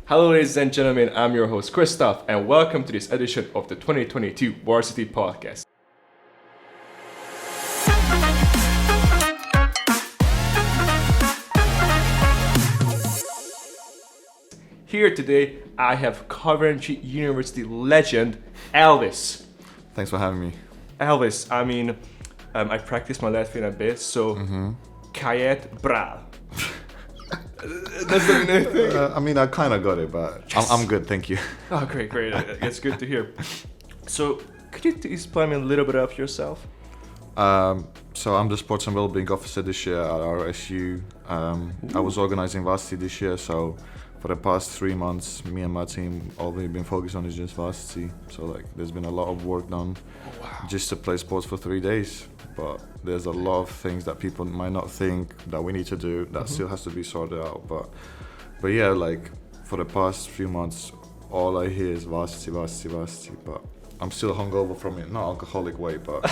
Hello, ladies and gentlemen, I'm your host, Christoph, and welcome to this edition of the 2022 Varsity Podcast. Here today, I have Cov University legend, Elvis. Thanks for having me. Elvis, I practiced my Latvian a bit, so Kayet Bral. That's the thing. I kind of got it, but yes. I'm good, thank you. Oh, great. It's good to hear. So, could you explain me a little bit of yourself? So I'm the Sports and Wellbeing Officer this year at RSU. I was organizing Varsity this year, so for the past 3 months, me and my team, all we've been focused on is just Varsity. So there's been a lot of work done just to play sports for 3 days. But there's a lot of things that people might not think that we need to do that still has to be sorted out. But yeah, for the past few months, all I hear is Varsity. But I'm still hungover from it, not alcoholic way, but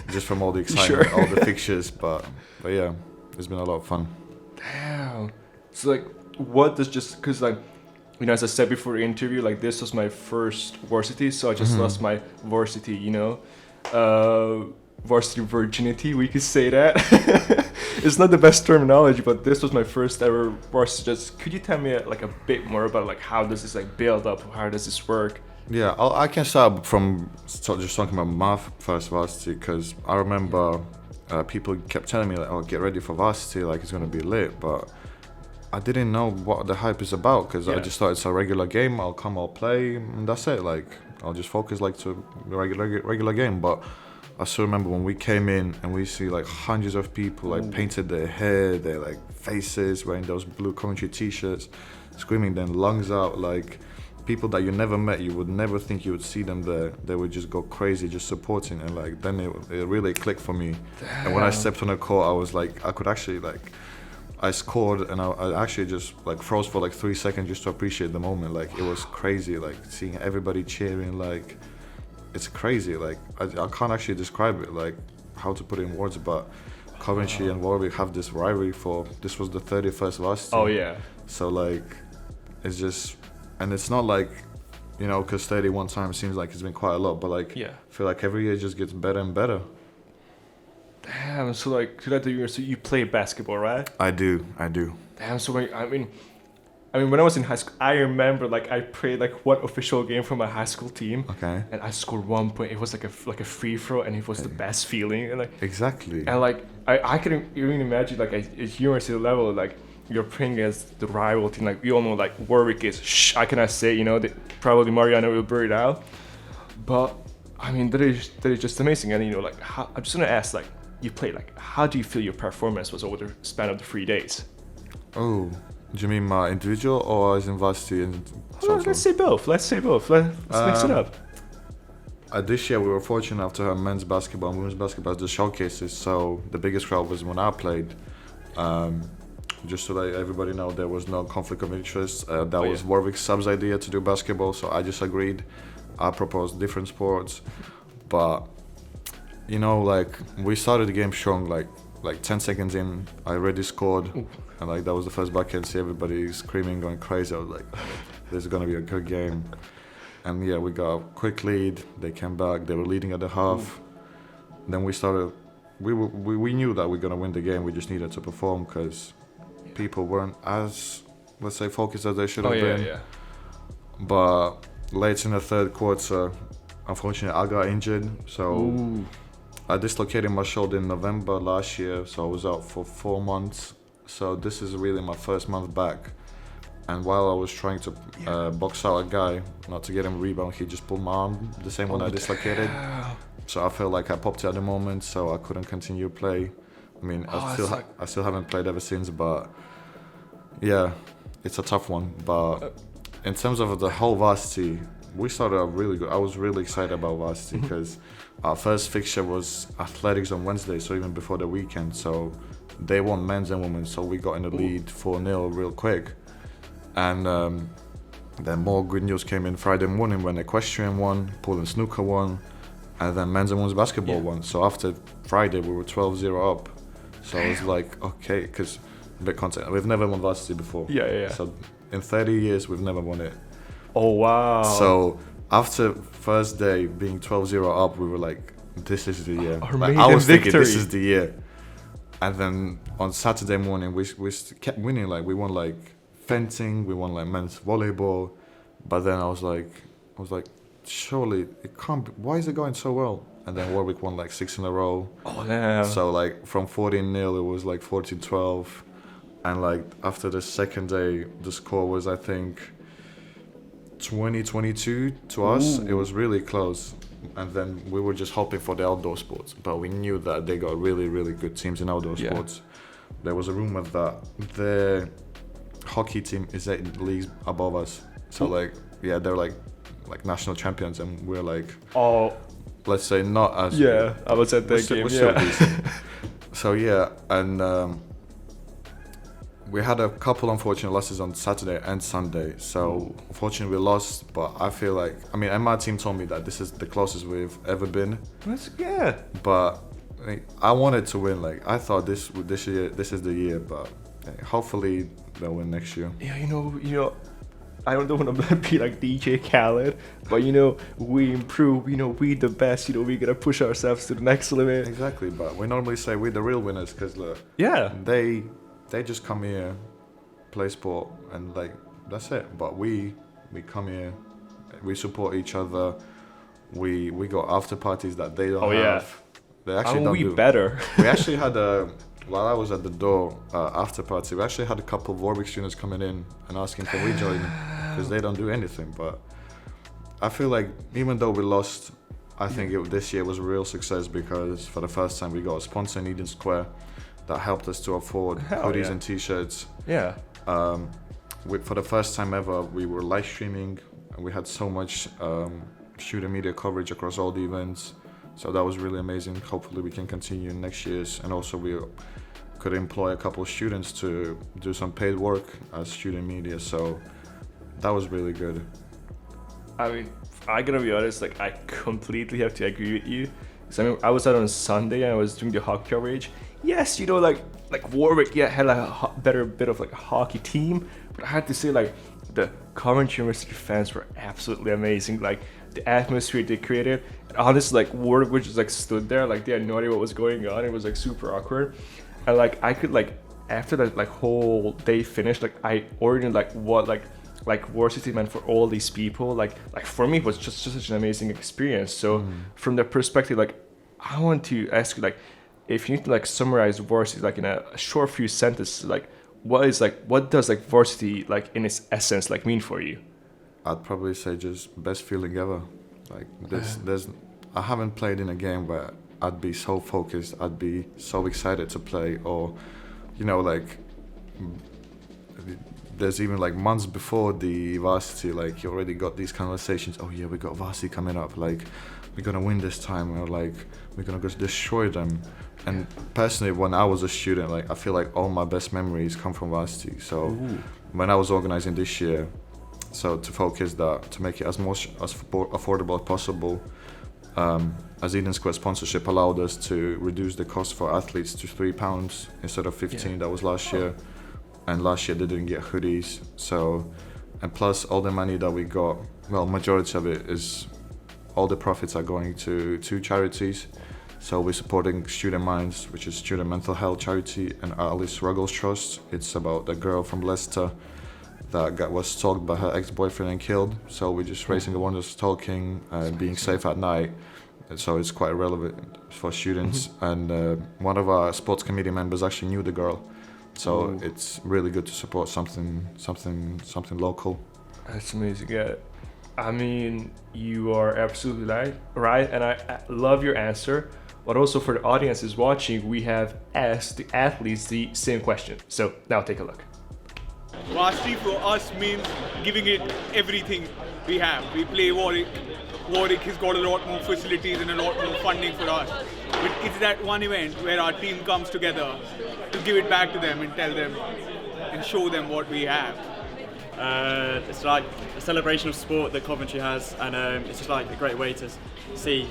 just from all the excitement, all the fixtures. But yeah, it's been a lot of fun. Damn. So what does because as I said before the interview, this was my first varsity, so I just lost my varsity, varsity virginity, we could say that. It's not the best terminology, but this was my first ever varsity. Just could you tell me a bit more about how does this build up? How does this work? Yeah, I can start from just talking about my first varsity, because I remember people kept telling me get ready for varsity, it's gonna be lit, but I didn't know what the hype is about, because I just thought it's a regular game. I'll come, I'll play, and that's it. I'll just focus to the regular game. But I still remember when we came in and we see hundreds of people painted their hair, their faces, wearing those blue Coventry t-shirts, screaming their lungs out, people that you never met, you would never think you would see them there. They would just go crazy just supporting, and then it really clicked for me. Damn. And when I stepped on the court, I was I could actually I scored, and I actually just froze for 3 seconds just to appreciate the moment. It was crazy, seeing everybody cheering. It's crazy. I can't actually describe it, how to put it in words. But Coventry and Warwick have this rivalry this was the 31st varsity. Oh yeah. So it's just, and it's not because 31 times seems it's been quite a lot. But I feel every year it just gets better and better. Damn, so you play basketball, right? I do. Damn, so when I was in high school, I remember I played one official game for my high school team. Okay. And I scored 1 point. It was a free throw, and it was the best feeling. And exactly. And I couldn't even imagine at university level you're playing against the rival team. We all know Warwick is I cannot say probably Mariano will burn it out, but that is just amazing. And how, I'm just gonna ask you played how do you feel your performance was over the span of the 3 days? Oh, do you mean my individual or as in varsity and total? Let's say both. Let's mix it up. This year we were fortunate enough to have men's basketball and women's basketball as the showcases, so the biggest crowd was when I played. Just to let everybody know, there was no conflict of interest. That was Warwick's sub's idea to do basketball, so I just agreed. I proposed different sports, but we started the game strong. 10 seconds in, I already scored. Ooh. And that was the first bucket. See everybody screaming, going crazy. I was this is gonna be a good game. And yeah, we got a quick lead. They came back. They were leading at the half. Ooh. Then we started. We knew that we were gonna win the game. We just needed to perform because people weren't as, let's say, focused as they should have been. Yeah. But late in the third quarter, unfortunately, I got injured. So. Ooh. I dislocated my shoulder in November last year, so I was out for 4 months. So this is really my first month back. And while I was trying to box out a guy, not to get him a rebound, he just pulled my arm, the same one I dislocated. So I felt I popped it at the moment, so I couldn't continue to play. I still haven't played ever since, but yeah, it's a tough one. But in terms of the whole varsity, we started out really good. I was really excited about varsity because our first fixture was athletics on Wednesday, so even before the weekend. So they won men's and women's, so we got in the lead 4-0 real quick. And then more good news came in Friday morning when equestrian won, pool and snooker won, and then men's and women's basketball won. So after Friday, we were 12-0 up. So I was okay, because a bit content. We've never won varsity before. Yeah. So in 30 years we've never won it. Oh wow. So after first day being 12-0 up, we were like, this is the year. Our Like, I maiden was thinking this victory. is the year. And then on Saturday morning, we kept winning. Like, we won like fencing, we won like men's volleyball. But then I was like, surely it can't be, why is it going so well? And then Warwick won like 6 in a row. Oh yeah. So like from 14-0, it was like 14-12. And like after the second day, the score was, I think, 20-22 to us. Ooh. It was really close. And then we were just hoping for the outdoor sports, but we knew that they got really, really good teams in outdoor sports. There was a rumor that the hockey team is 8 leagues above us. So like, yeah, they're like national champions, and we're like, Oh let's say not as yeah. I was at that game. we're still Yeah. decent. So yeah, and we had a couple unfortunate losses on Saturday and Sunday. So unfortunately we lost, but I feel like, I mean, and my team told me that this is the closest we've ever been. Yeah. But I wanted to win. Like, I thought this year, this is the year. But hopefully they'll win next year. Yeah, you know, I don't want to be like DJ Khaled, but we improve. We the best. We gotta push ourselves to the next limit. Exactly. But we normally say we're the real winners because Yeah. they just come here, play sport, and like that's it. But we come here, we support each other. We got after parties that they don't have. Yeah. They actually don't we do. better. We actually had while I was at the door after party, we actually had a couple of Warwick students coming in and asking, can we join? Because they don't do anything. But I feel like even though we lost, I think this year was a real success because for the first time we got a sponsor in Eden Square that helped us to afford hoodies and t-shirts. Yeah. For the first time ever, we were live streaming and we had so much student media coverage across all the events. So that was really amazing. Hopefully we can continue in next year's, and also we could employ a couple of students to do some paid work as student media. So that was really good. I mean, I gotta be honest. Like, I completely have to agree with you. So I mean, I was out on Sunday and I was doing the hockey coverage. Yes, like Warwick, had like a better bit of like a hockey team, but I had to say like the Coventry University fans were absolutely amazing. Like the atmosphere they created. And honestly, like Warwick just like stood there, like they had no idea what was going on. It was like super awkward, and like I could like after that like whole day finished, like I ordered like what like Varsity meant for all these people. Like for me, it was just such an amazing experience. So from that perspective, like I want to ask you, like, if you need to like summarize Varsity like in a short few sentences, like what does like Varsity like in its essence like mean for you? I'd probably say just best feeling ever. Like I haven't played in a game where I'd be so focused, I'd be so excited to play, or like there's even like months before the Varsity, like you already got these conversations. Oh yeah, we got Varsity coming up. Like we're gonna win this time, or like we're gonna go destroy them. And personally, when I was a student, like I feel like all my best memories come from Varsity. So when I was organizing this year, so to focus that, to make it as affordable as possible, as Eden Square sponsorship allowed us to reduce the cost for athletes to £3 instead of 15. That was last year. And last year they didn't get hoodies. So, and plus all the money that we got, well, majority of it is, all the profits are going to charities. So we're supporting Student Minds, which is student mental health charity, and Alice Ruggles Trust. It's about a girl from Leicester that was stalked by her ex-boyfriend and killed. So we're just raising awareness, stalking, being safe at night. And so it's quite relevant for students. And one of our sports committee members actually knew the girl. So it's really good to support something local. That's amazing. Yeah, I mean, you are absolutely right, and I love your answer. But also for the audiences watching, we have asked the athletes the same question. So now take a look. Varsity for us means giving it everything we have. We play Warwick. Warwick has got a lot more facilities and a lot more funding for us. But it's that one event where our team comes together to give it back to them and tell them and show them what we have. It's like a celebration of sport that Coventry has, and it's just like a great way to see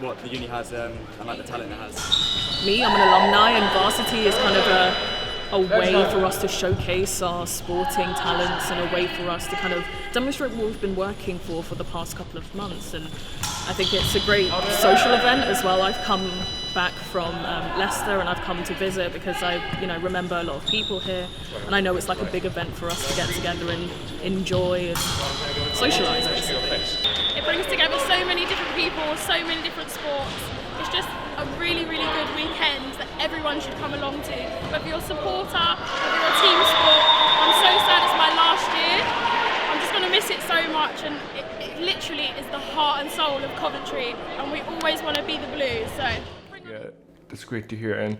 what the uni has and like the talent it has. Me, I'm an alumni, and Varsity is kind of a way for us to showcase our sporting talents and a way for us to kind of demonstrate what we've been working for the past couple of months. And I think it's a great social event as well. I've come back from Leicester and I've come to visit because I remember a lot of people here, and I know it's like a big event for us to get together and enjoy and socialise basically. It brings together so many different people, so many different sports. It's just a really, really good weekend that everyone should come along to. Whether you're a supporter, whether you're a team sport, I'm so sad it's my last year. I'm just going to miss it so much, and it literally is the heart and soul of Coventry, and we always want to be the Blues. So Yeah, that's great to hear. And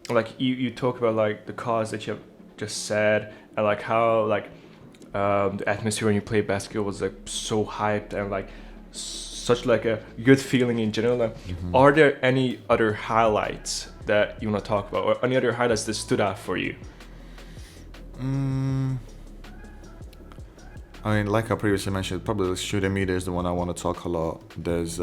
like you talk about like the cause that you have just said, and like how like the atmosphere when you play basketball was like so hyped and like such like a good feeling in general. Like, are there any other highlights that you want to talk about, or any other highlights that stood out for you? I mean, like I previously mentioned, probably the student media is the one I want to talk a lot. There's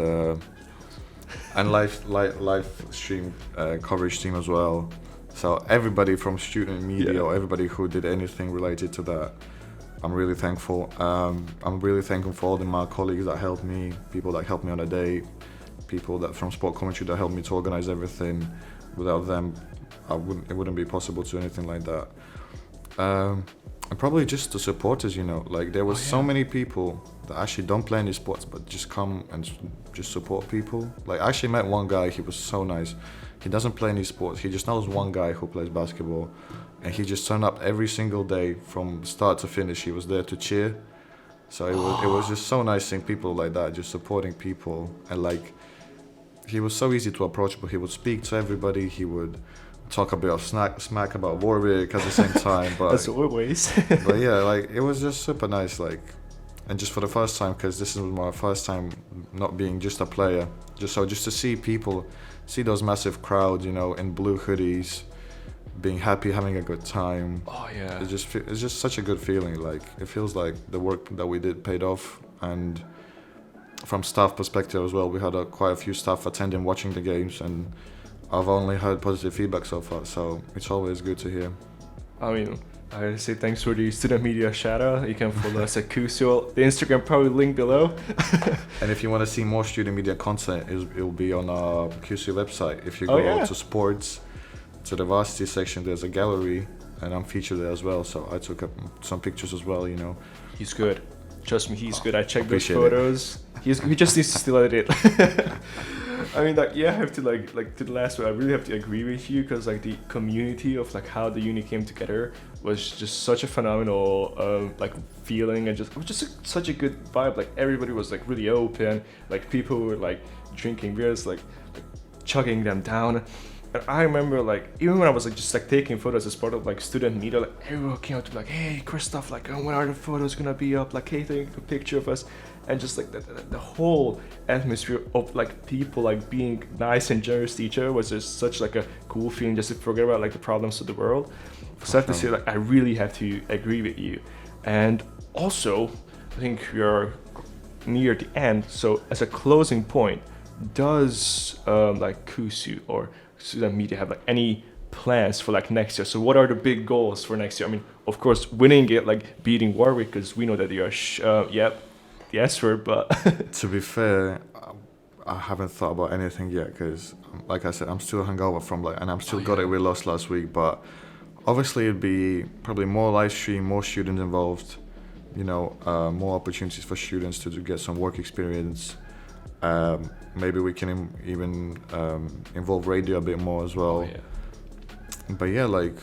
and live stream coverage team as well. So everybody from student media or everybody who did anything related to that, I'm really thankful. I'm really thankful for all my colleagues that helped me, people that helped me on a day, people that from Sport Commentary that helped me to organize everything. Without them, it wouldn't be possible to do anything like that. And probably just the supporters, like there was so many people that actually don't play any sports, but just come and just support people. Like I actually met one guy, he was so nice. He doesn't play any sports, he just knows one guy who plays basketball. And he just turned up every single day from start to finish. He was there to cheer. So it was just so nice seeing people like that, just supporting people. And like, he was so easy to approach, but he would speak to everybody. He would talk a bit of smack about Warwick at the same time. But As always. but yeah, like it was just super nice. Like, and just for the first time, because this is my first time not being just a player. Just to see people, see those massive crowds, in blue hoodies, being happy, having a good time. Oh yeah. It's just such a good feeling. Like it feels like the work that we did paid off. And from staff perspective as well, we had quite a few staff attending, watching the games, and I've only heard positive feedback so far. So it's always good to hear. I mean, I gotta say thanks for the student media shout out. You can follow us at QCL. The Instagram probably linked below. And if you want to see more student media content, it'll be on our QC website. If you go to sports, to the Varsity section, there's a gallery, and I'm featured there as well. So I took up some pictures as well. He's good. Trust me, he's good. I checked those appreciate photos. He just needs to still edit it. I mean, like, yeah, I have to like to the last one. I really have to agree with you because like the community of like how the uni came together was just such a phenomenal like feeling, and it was just such a good vibe. Like everybody was like really open. Like people were like drinking beers, like chugging them down. And I remember like even when I was like just like taking photos as part of like student media, like everyone came up to me like, hey Christoph, like when are the photos gonna be up? Like hey, take a picture of us. And just like the whole atmosphere of like people like being nice and generous to each other was just such like a cool feeling, just to forget about like the problems of the world. So I have to say like I really have to agree with you. And also I think we're near the end, so as a closing point, does like KUSU or student media have like any plans for like next year? So what are the big goals for next year? I mean, of course winning it, like beating Warwick, because we know that they are the S-word, but To be fair, I haven't thought about anything yet because, like I said, I'm still hungover from and I'm still got it. We lost last week, but obviously it'd be probably more live stream, more students involved, more opportunities for students to get some work experience. Maybe we can even involve radio a bit more as well. But yeah, like,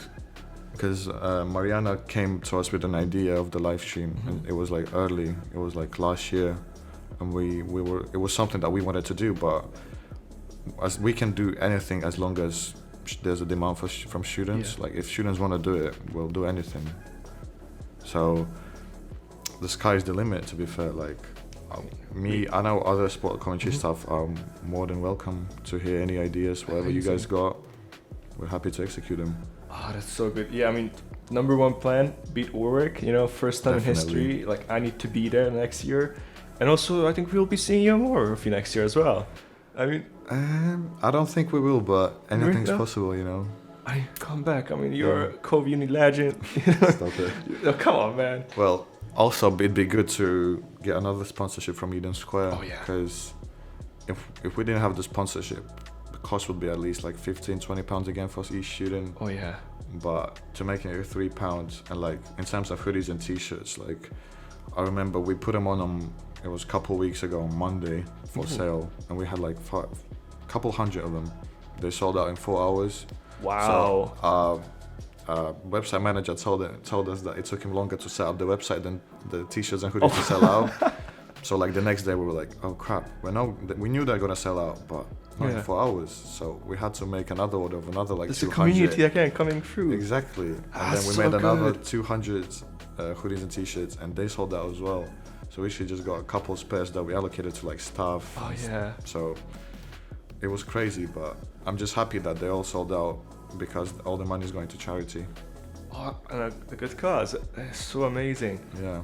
because Mariana came to us with an idea of the live stream, and it was like early, it was like last year, and it was something that we wanted to do, but as we can do anything as long as there's a demand from students. Like if students want to do it, we'll do anything. So the sky's the limit, to be fair. Like I know other sport commentary staff are more than welcome to hear any ideas, whatever you guys got. We're happy to execute them. Oh, that's so good. Yeah, I mean, number one plan, beat Warwick, first time in history. Like, I need to be there next year. And also, I think we'll be seeing you more of you next year as well. I mean... I don't think we will, but anything's possible, Come back. I mean, you're a Cov Uni legend. Stop it. Oh, come on, man. Well, also it'd be good to get another sponsorship from Eden Square. Oh, yeah. Because if we didn't have the sponsorship, the cost would be at least like £15-20 again for each student. Oh yeah. But to making it £3, and like in terms of hoodies and t-shirts, like I remember we put them on it was a couple weeks ago on Monday for sale, and we had like a couple hundred of them. They sold out in 4 hours. Wow. So website manager told us that it took him longer to set up the website than the t-shirts and hoodies to sell out. So like the next day we were like, oh crap, we knew they're gonna sell out, but not in 4 hours. So we had to make another order of another like There's a 200. community again coming through. Exactly. And then we so made another good. 200 hoodies and t-shirts, and they sold out as well. So we actually just got a couple spares that we allocated to like staff. Oh yeah. So it was crazy, but I'm just happy that they all sold out because all the money is going to charity. Oh, and a good cause. It's so amazing. Yeah.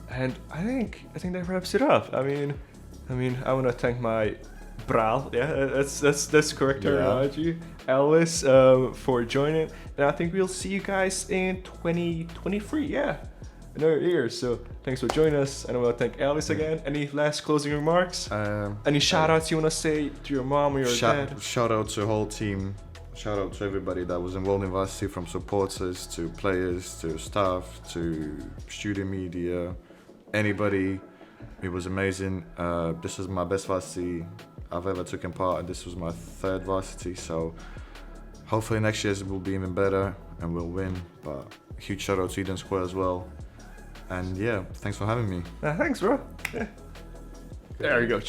And I think that wraps it up. I mean, I want to thank my Bral. Yeah, that's correct terminology. Elvis, for joining. And I think we'll see you guys in 2023. Yeah, another year. So thanks for joining us, and I want to thank Elvis again. Any last closing remarks? Any shout outs you want to say to your mom or your dad? Shout out to the whole team. Shout out to everybody that was involved in Varsity, from supporters to players to staff to student media, anybody. It was amazing. This is my best Varsity I've ever taken part in. This was my 3rd Varsity, so hopefully next year's will be even better and we'll win. But huge shout out to Eden Square as well. And yeah, thanks for having me. Thanks, bro. Yeah. There you go.